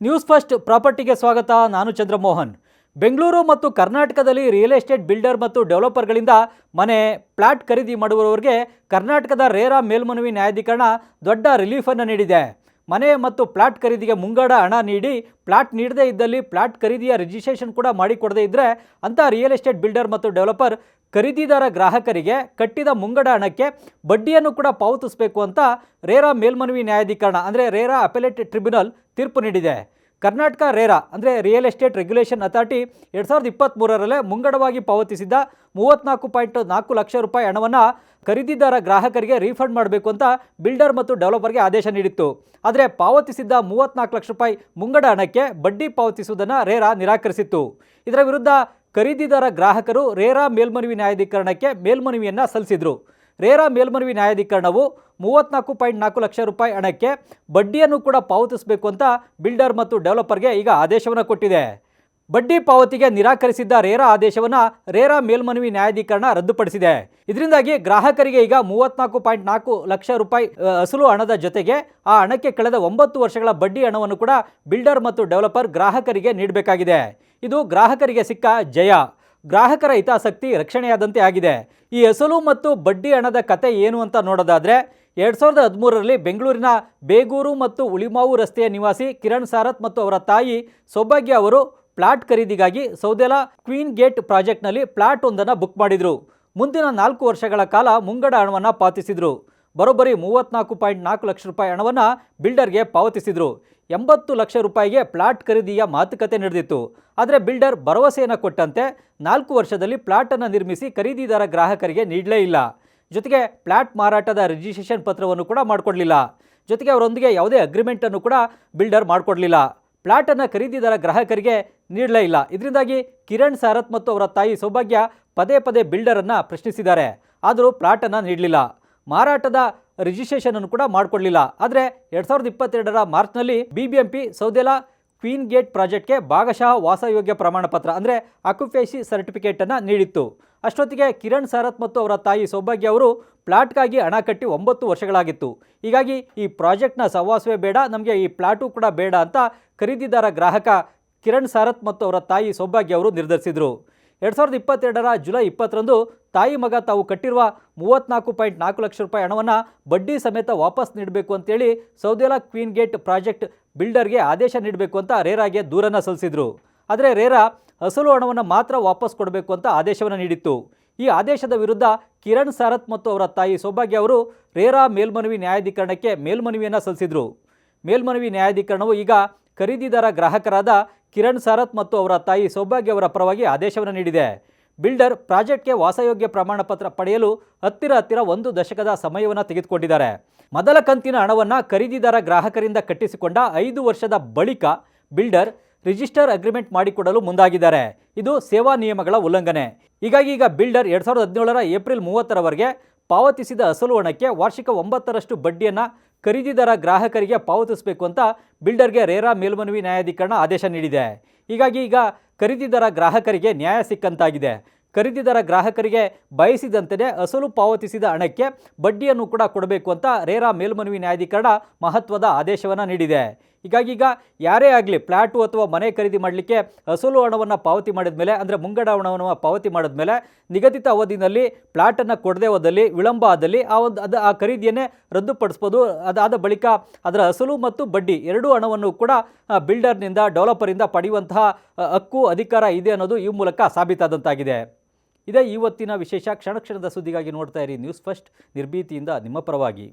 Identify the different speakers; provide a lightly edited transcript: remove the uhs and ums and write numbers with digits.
Speaker 1: News first ಪ್ರಾಪರ್ಟಿಗೆ ಸ್ವಾಗತ. ನಾನು ಚಂದ್ರಮೋಹನ್. ಬೆಂಗಳೂರು ಮತ್ತು ಕರ್ನಾಟಕದಲ್ಲಿ ರಿಯಲ್ ಎಸ್ಟೇಟ್ ಬಿಲ್ಡರ್ ಮತ್ತು ಡೆವಲಪರ್ಗಳಿಂದ ಮನೆ ಪ್ಲಾಟ್ ಖರೀದಿ ಮಾಡುವವರಿಗೆ ಕರ್ನಾಟಕದ ರೇರಾ ಮೇಲ್ಮನವಿ ನ್ಯಾಯಾಧೀಕರಣ ದೊಡ್ಡ ರಿಲೀಫನ್ನು ನೀಡಿದೆ. ಮನೆ ಮತ್ತು ಪ್ಲಾಟ್ ಖರೀದಿಗೆ ಮುಂಗಡ ಹಣ ನೀಡಿ ಪ್ಲಾಟ್ ನೀಡದೇ ಇದ್ದಲ್ಲಿ ಪ್ಲಾಟ್ ಖರೀದಿಯ ರಿಜಿಸ್ಟ್ರೇಷನ್ ಕೂಡ ಮಾಡಿಕೊಡದೇ ಇದ್ದರೆ ಅಂಥ ರಿಯಲ್ ಎಸ್ಟೇಟ್ ಬಿಲ್ಡರ್ ಮತ್ತು ಡೆವಲಪರ್ ಖರೀದಿದಾರ ಗ್ರಾಹಕರಿಗೆ ಕಟ್ಟಿದ ಮುಂಗಡ ಹಣಕ್ಕೆ ಬಡ್ಡಿಯನ್ನು ಕೂಡ ಪಾವತಿಸಬೇಕು ಅಂತ ರೇರಾ ಮೇಲ್ಮನವಿ ನ್ಯಾಯಾಧೀಕರಣ ಅಂದರೆ ರೇರಾ ಅಪೆಲೇಟ್ ಟ್ರಿಬ್ಯುನಲ್ ತೀರ್ಪು ನೀಡಿದೆ. ಕರ್ನಾಟಕ ರೇರಾ ಅಂದರೆ ರಿಯಲ್ ಎಸ್ಟೇಟ್ ರೆಗ್ಯುಲೇಷನ್ ಅಥಾರಿಟಿ 2023ರಲ್ಲೇ ಮುಂಗಡವಾಗಿ ಪಾವತಿಸಿದ್ದ 34.4 ಲಕ್ಷ ರೂಪಾಯಿ ಹಣವನ್ನು ಖರೀದಿದಾರ ಗ್ರಾಹಕರಿಗೆ ರೀಫಂಡ್ ಮಾಡಬೇಕು ಅಂತ ಬಿಲ್ಡರ್ ಮತ್ತು ಡೆವಲಪರ್ಗೆ ಆದೇಶ ನೀಡಿತ್ತು. ಆದರೆ ಪಾವತಿಸಿದ್ದ 34 ಲಕ್ಷ ರೂಪಾಯಿ ಮುಂಗಡ ಹಣಕ್ಕೆ ಬಡ್ಡಿ ಪಾವತಿಸುವುದನ್ನು ರೇರಾ ನಿರಾಕರಿಸಿತ್ತು. ಇದರ ವಿರುದ್ಧ ಖರೀದಿದಾರ ಗ್ರಾಹಕರು ರೇರಾ ಮೇಲ್ಮನವಿ ನ್ಯಾಯಾಧೀಕರಣಕ್ಕೆ ಮೇಲ್ಮನವಿಯನ್ನು ಸಲ್ಲಿಸಿದರು. ರೇರಾ ಮೇಲ್ಮನವಿ ನ್ಯಾಯಾಧೀಕರಣವು 34.4 ಲಕ್ಷ ರೂಪಾಯಿ ಹಣಕ್ಕೆ ಬಡ್ಡಿಯನ್ನು ಕೂಡ ಪಾವತಿಸಬೇಕು ಅಂತ ಬಿಲ್ಡರ್ ಮತ್ತು ಡೆವಲಪರ್ಗೆ ಈಗ ಆದೇಶವನ್ನು ಕೊಟ್ಟಿದೆ. ಬಡ್ಡಿ ಪಾವತಿಗೆ ನಿರಾಕರಿಸಿದ್ದ ರೇರಾ ಆದೇಶವನ್ನು ರೇರಾ ಮೇಲ್ಮನವಿ ನ್ಯಾಯಾಧೀಕರಣ ರದ್ದುಪಡಿಸಿದೆ. ಇದರಿಂದಾಗಿ ಗ್ರಾಹಕರಿಗೆ ಈಗ 34.4 ಲಕ್ಷ ರೂಪಾಯಿ ಅಸಲು ಹಣದ ಜೊತೆಗೆ ಆ ಹಣಕ್ಕೆ ಕಳೆದ 9 ವರ್ಷಗಳ ಬಡ್ಡಿ ಹಣವನ್ನು ಕೂಡ ಬಿಲ್ಡರ್ ಮತ್ತು ಡೆವಲಪರ್ ಗ್ರಾಹಕರಿಗೆ ನೀಡಬೇಕಾಗಿದೆ. ಇದು ಗ್ರಾಹಕರಿಗೆ ಸಿಕ್ಕ ಜಯ. ಗ್ರಾಹಕರ ಹಿತಾಸಕ್ತಿ ರಕ್ಷಣೆಯಾದಂತೆ ಆಗಿದೆ. ಈ ಅಸಲು ಮತ್ತು ಬಡ್ಡಿ ಹಣದ ಕತೆ ಏನು ಅಂತ ನೋಡೋದಾದರೆ 2013ರಲ್ಲಿ ಬೆಂಗಳೂರಿನ ಬೇಗೂರು ಮತ್ತು ಉಳಿಮಾವು ರಸ್ತೆಯ ನಿವಾಸಿ ಕಿರಣ್ ಸಾರಥ್ ಮತ್ತು ಅವರ ತಾಯಿ ಸೌಭಾಗ್ಯ ಅವರು ಪ್ಲಾಟ್ ಖರೀದಿಗಾಗಿ ಸೌದೆಲಾ ಕ್ವೀನ್ ಗೇಟ್ ಪ್ರಾಜೆಕ್ಟ್ನಲ್ಲಿ ಪ್ಲಾಟ್ ಒಂದನ್ನು ಬುಕ್ ಮಾಡಿದರು. ಮುಂದಿನ 4 ವರ್ಷಗಳ ಕಾಲ ಮುಂಗಡ ಹಣವನ್ನು ಪಾವತಿಸಿದರು. ಬರೋಬ್ಬರಿ 34.4 ಲಕ್ಷ ರೂಪಾಯಿ ಹಣವನ್ನು ಬಿಲ್ಡರ್ಗೆ ಪಾವತಿಸಿದರು. 80 ಲಕ್ಷ ರೂಪಾಯಿಗೆ ಪ್ಲಾಟ್ ಖರೀದಿಯ ಮಾತುಕತೆ ನಡೆದಿತ್ತು. ಆದರೆ ಬಿಲ್ಡರ್ ಭರವಸೆಯನ್ನು ಕೊಟ್ಟಂತೆ 4 ವರ್ಷದಲ್ಲಿ ಪ್ಲಾಟನ್ನು ನಿರ್ಮಿಸಿ ಖರೀದಿದಾರ ಗ್ರಾಹಕರಿಗೆ ನೀಡಲೇ ಇಲ್ಲ. ಜೊತೆಗೆ ಪ್ಲಾಟ್ ಮಾರಾಟದ ರಿಜಿಸ್ಟ್ರೇಷನ್ ಪತ್ರವನ್ನು ಕೂಡ ಮಾಡಿಕೊಡಲಿಲ್ಲ. ಜೊತೆಗೆ ಅವರೊಂದಿಗೆ ಯಾವುದೇ ಅಗ್ರಿಮೆಂಟನ್ನು ಕೂಡ ಬಿಲ್ಡರ್ ಮಾಡಿಕೊಡಲಿಲ್ಲ. ಪ್ಲಾಟನ್ನು ಖರೀದಿದಾರ ಗ್ರಾಹಕರಿಗೆ ನೀಡಲೇ ಇಲ್ಲ. ಇದರಿಂದಾಗಿ ಕಿರಣ್ ಸಾರಥ್ ಮತ್ತು ಅವರ ತಾಯಿ ಸೌಭಾಗ್ಯ ಪದೇ ಪದೇ ಬಿಲ್ಡರನ್ನು ಪ್ರಶ್ನಿಸಿದ್ದಾರೆ. ಆದರೂ ಪ್ಲಾಟನ್ನು ನೀಡಲಿಲ್ಲ. ಮಾರಾಟದ ರಿಜಿಸ್ಟ್ರೇಷನನ್ನು ಕೂಡ ಮಾಡಿಕೊಡಲಿಲ್ಲ. ಆದರೆ 2022ರ ಮಾರ್ಚ್ನಲ್ಲಿ BBMP ಸೌದೆಲಾ ಕ್ವೀನ್ ಗೇಟ್ ಪ್ರಾಜೆಕ್ಟ್ಗೆ ಭಾಗಶಃ ವಾಸಯೋಗ್ಯ ಪ್ರಮಾಣ ಪತ್ರ ಅಂದರೆ ಆಕ್ಯುಪೇಸಿ ಸರ್ಟಿಫಿಕೇಟನ್ನು ನೀಡಿತ್ತು. ಅಷ್ಟೊತ್ತಿಗೆ ಕಿರಣ್ ಸಾರಥ್ ಮತ್ತು ಅವರ ತಾಯಿ ಸೌಭಾಗ್ಯ ಅವರು ಪ್ಲಾಟ್ಗಾಗಿ ಹಣ ಕಟ್ಟಿ 9 ವರ್ಷಗಳಾಗಿತ್ತು. ಹೀಗಾಗಿ ಈ ಪ್ರಾಜೆಕ್ಟ್ನ ಸಹವಾಸವೇ ಬೇಡ, ನಮಗೆ ಈ ಪ್ಲಾಟು ಕೂಡ ಬೇಡ ಅಂತ ಖರೀದಿದಾರ ಗ್ರಾಹಕ ಕಿರಣ್ ಸಾರಥ್ ಮತ್ತು ಅವರ ತಾಯಿ ಸೌಭಾಗ್ಯ ಅವರು ನಿರ್ಧರಿಸಿದರು. 2022ರ ಜುಲೈ 20ರಂದು ತಾಯಿ ಮಗ ತಾವು ಕಟ್ಟಿರುವ 34.4 ಲಕ್ಷ ರೂಪಾಯಿ ಹಣವನ್ನು ಬಡ್ಡಿ ಸಮೇತ ವಾಪಸ್ ನೀಡಬೇಕು ಅಂತೇಳಿ ಸೌದೆಲಾ ಕ್ವೀನ್ ಗೇಟ್ ಪ್ರಾಜೆಕ್ಟ್ ಬಿಲ್ಡರ್ಗೆ ಆದೇಶ ನೀಡಬೇಕು ಅಂತ ರೇರಾಗೆ ದೂರನ್ನು ಸಲ್ಲಿಸಿದರು. ಆದರೆ ರೇರಾ ಅಸಲು ಹಣವನ್ನು ಮಾತ್ರ ವಾಪಸ್ ಕೊಡಬೇಕು ಅಂತ ಆದೇಶವನ್ನು ನೀಡಿತ್ತು. ಈ ಆದೇಶದ ವಿರುದ್ಧ ಕಿರಣ್ ಸಾರಥ್ ಮತ್ತು ಅವರ ತಾಯಿ ಸೌಭಾಗ್ಯ ಅವರು ರೇರಾ ಮೇಲ್ಮನವಿ ನ್ಯಾಯಾಧೀಕರಣಕ್ಕೆ ಮೇಲ್ಮನವಿಯನ್ನು ಸಲ್ಲಿಸಿದರು. ಮೇಲ್ಮನವಿ ನ್ಯಾಯಾಧೀಕರಣವು ಈಗ ಖರೀದಿದಾರ ಗ್ರಾಹಕರಾದ ಕಿರಣ್ ಸಾರಥ್ ಮತ್ತು ಅವರ ತಾಯಿ ಸೌಭಾಗ್ಯ ಅವರ ಪರವಾಗಿ ಆದೇಶವನ್ನು ನೀಡಿದೆ. ಬಿಲ್ಡರ್ ಪ್ರಾಜೆಕ್ಟ್ಗೆ ವಾಸಯೋಗ್ಯ ಪ್ರಮಾಣ ಪತ್ರ ಪಡೆಯಲು ಹತ್ತಿರ 1 ದಶಕದ ಸಮಯವನ್ನು ತೆಗೆದುಕೊಂಡಿದ್ದಾರೆ. ಮೊದಲ ಕಂತಿನ ಹಣವನ್ನು ಖರೀದಿದಾರ ಗ್ರಾಹಕರಿಂದ ಕಟ್ಟಿಸಿಕೊಂಡ 5 ವರ್ಷದ ಬಳಿಕ ಬಿಲ್ಡರ್ ರಿಜಿಸ್ಟರ್ ಅಗ್ರಿಮೆಂಟ್ ಮಾಡಿಕೊಡಲು ಮುಂದಾಗಿದ್ದಾರೆ. ಇದು ಸೇವಾ ನಿಯಮಗಳ ಉಲ್ಲಂಘನೆ. ಹೀಗಾಗಿ ಈಗ ಬಿಲ್ಡರ್ 2017ರ ಏಪ್ರಿಲ್ 30ರವರೆಗೆ ಪಾವತಿಸಿದ ಅಸಲು ಹಣಕ್ಕೆ ವಾರ್ಷಿಕ 9ರಷ್ಟು ಬಡ್ಡಿಯನ್ನು ಖರೀದಿದಾರ ಗ್ರಾಹಕರಿಗೆ ಪಾವತಿಸಬೇಕು ಅಂತ ಬಿಲ್ಡರ್ಗೆ ರೇರಾ ಮೇಲ್ಮನವಿ ನ್ಯಾಯಾಧೀಕರಣ ಆದೇಶ ನೀಡಿದೆ. ಹೀಗಾಗಿ ಈಗ ಖರೀದಿದಾರ ಗ್ರಾಹಕರಿಗೆ ನ್ಯಾಯ ಸಿಕ್ಕಂತಾಗಿದೆ. ಖರೀದಿದಾರ ಗ್ರಾಹಕರಿಗೆ ಬಯಸಿದಂತೆಯೇ ಅಸಲು ಪಾವತಿಸಿದ ಹಣಕ್ಕೆ ಬಡ್ಡಿಯನ್ನು ಕೂಡ ಕೊಡಬೇಕು ಅಂತ ರೇರಾ ಮೇಲ್ಮನವಿ ನ್ಯಾಯಾಧೀಕರಣ ಮಹತ್ವದ ಆದೇಶವನ್ನು ನೀಡಿದೆ. ಹೀಗಾಗಿ ಈಗ ಯಾರೇ ಆಗಲಿ ಪ್ಲಾಟು ಅಥವಾ ಮನೆ ಖರೀದಿ ಮಾಡಲಿಕ್ಕೆ ಅಸಲು ಹಣವನ್ನು ಪಾವತಿ ಮಾಡಿದ ಮೇಲೆ ಅಂದರೆ ಮುಂಗಡ ಹಣವನ್ನು ಪಾವತಿ ಮಾಡಿದ ಮೇಲೆ ನಿಗದಿತ ಅವಧಿನಲ್ಲಿ ಪ್ಲಾಟನ್ನು ಕೊಡದೇ ಹೋದಲ್ಲಿ ವಿಳಂಬ ಆದಲ್ಲಿ ಆ ಖರೀದಿಯನ್ನೇ ರದ್ದುಪಡಿಸ್ಬೋದು. ಅದಾದ ಬಳಿಕ ಅದರ ಅಸಲು ಮತ್ತು ಬಡ್ಡಿ ಎರಡೂ ಹಣವನ್ನು ಕೂಡ ಬಿಲ್ಡರ್ನಿಂದ ಡೆವಲಪರಿಂದ ಪಡೆಯುವಂತಹ ಹಕ್ಕು ಅಧಿಕಾರ ಇದೆ ಅನ್ನೋದು ಈ ಮೂಲಕ ಸಾಬೀತಾದಂತಾಗಿದೆ. ಇದೇ ಇವತ್ತಿನ ವಿಶೇಷ. ಕ್ಷಣ ಕ್ಷಣದ ಸುದ್ದಿಗಾಗಿ ನೋಡ್ತಾ ಇರಿ ನ್ಯೂಸ್ ಫಸ್ಟ್, ನಿರ್ಭೀತಿಯಿಂದ ನಿಮ್ಮ ಪರವಾಗಿ.